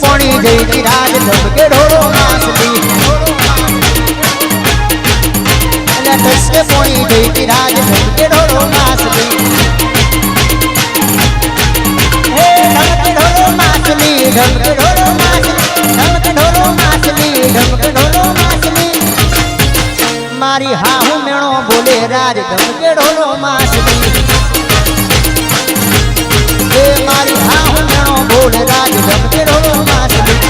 પોણી જઈ રાજ ધમકે ઢોરો માસલી ટસકે પોણી જઈ રાજ ધમકે ઢોરો માસલી હે ધમકે ઢોરો માસલી ધમકે ઢોરો માસલી ધમકે ઢોરો માસલી ધમકે ઢોરો માસલી મારી હાહુ મેણો બોલે રાજ ધમકે ઢોરો માસલી એ મારી હાહુ મેણો બોલે રાજ ધમકે ઢોરો માસલી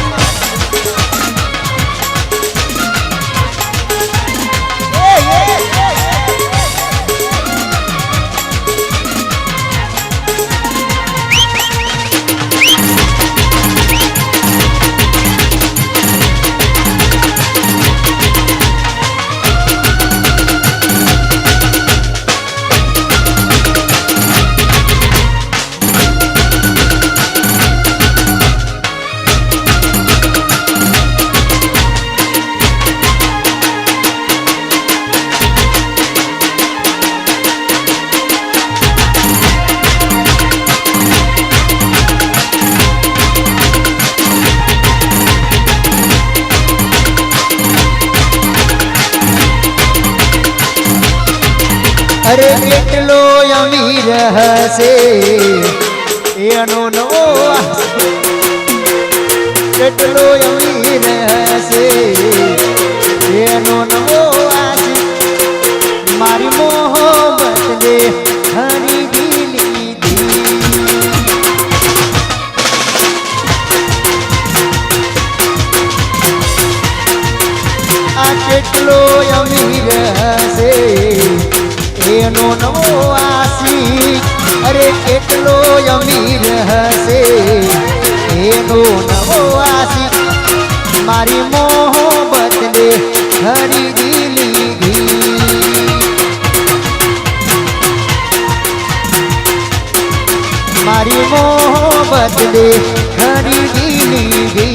अरे केटलो अमीर हसे एनो नवो केटलो अमीर हसे एनो नवो आसी मारी मोहब्बत ने हरी दिली दी आ केटलो अमीर हसे एनो नवो आसी अरे केटलो अमीर हसे एनो नवो आसी मारी मोहब्बत ने हरी दिली दी मारी मोहब्बत ने हरी दिली दी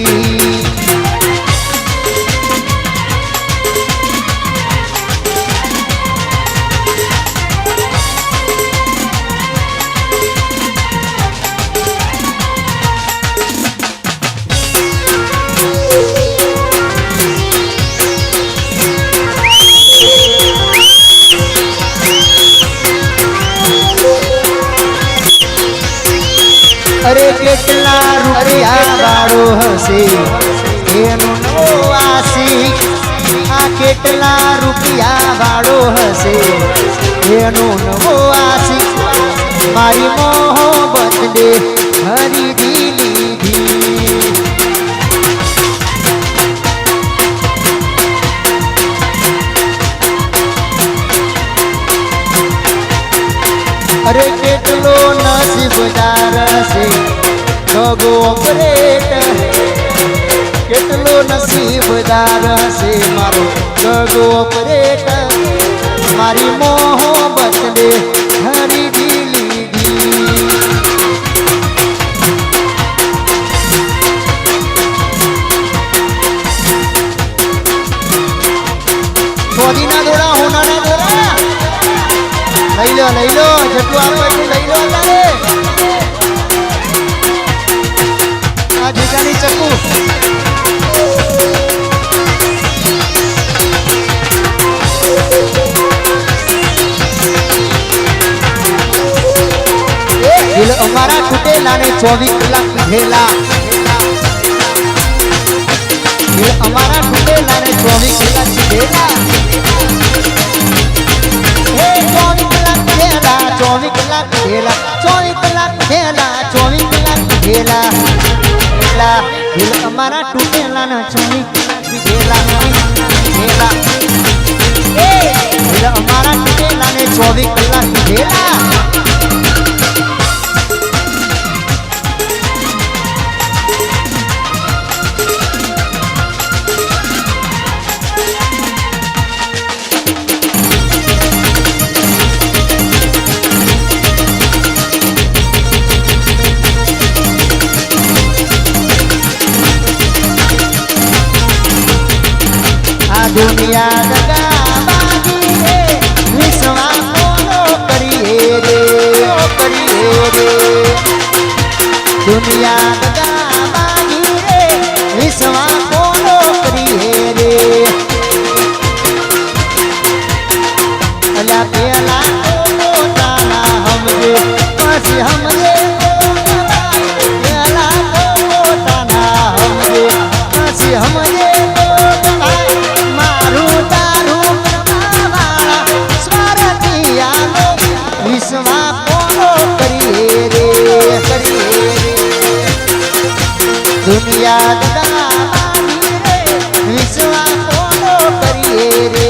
अरे केटला रुपया वाळो हसे एनो नवो आसी आ केटला रुपया वाळो हसे एनो नवो आसी मारी मोहब्बत ने हरी दिली दी अरे केटलो नसीबदार से गगो ऑपरेट केटलो नसीबदार से मारो गगो ऑपरेट मारी मोहब्बत ने हरी दिली दी सोदीना दोरा होना ना दोरा लई लो जट्टू आवे એટલું લઈ લો અત્યારે આ ઢીકાની ચક્કુ દિલ અમારા તૂટેલા ને 24 કલાક પીધેલા દિલ અમારા તૂટેલા ને 24 કલાક પીધેલા હે 24 કલાક પીધેલા 24 કલાક પીધેલા 24 કલાક પીધેલા 24 કલાક પીધેલા દિલ અમારા તૂટેલા ને 24 કલાક પીધેલા પીધેલા હે દિલ અમારા તૂટેલા ને 24 કલાક પીધેલા दुनिया दगाबाजी रे विश्वास नो करिए रे दुनिया दगाबाजी रे યાદ દાવાની રે વિશ્વાસ કોનો કરીએ રે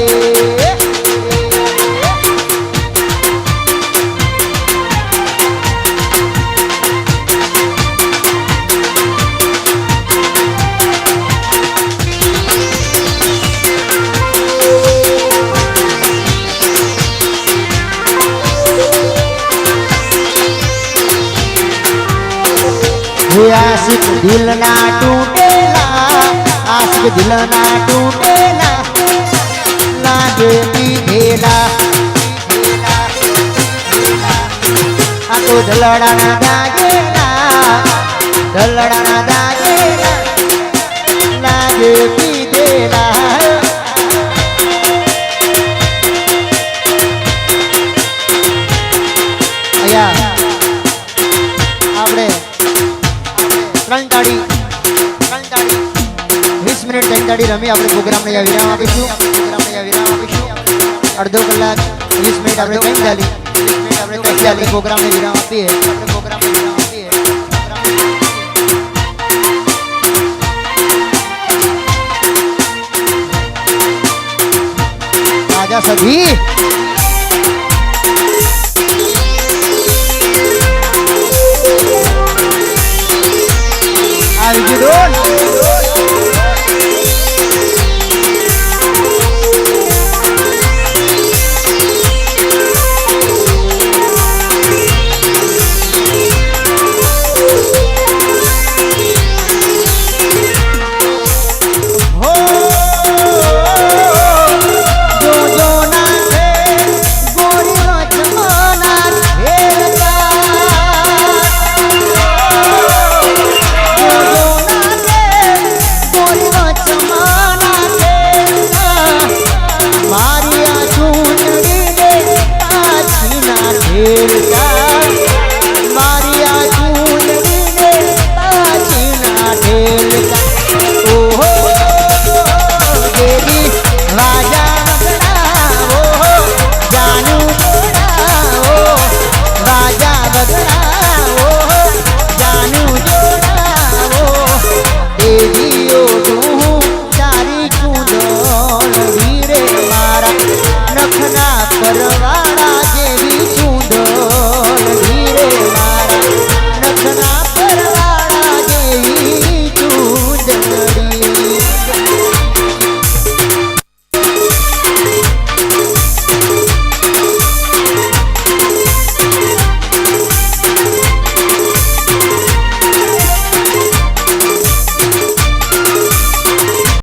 आशिक दिल ना टूटेला आशिक दिल ना टूटेला लागे पीधेला आ तो दलड़ा ना दागेला लागे पीधेला अया આપણે 3 તાળી 20 મિનિટ 3 તાળી રમી આપણે પ્રોગ્રામને વિરામ આપીશું અડધો કલાક 20 મિનિટ આપણે 3 તાળી પ્રોગ્રામને વિરામ આપીએ આજા સધી આવી ગયું પરવા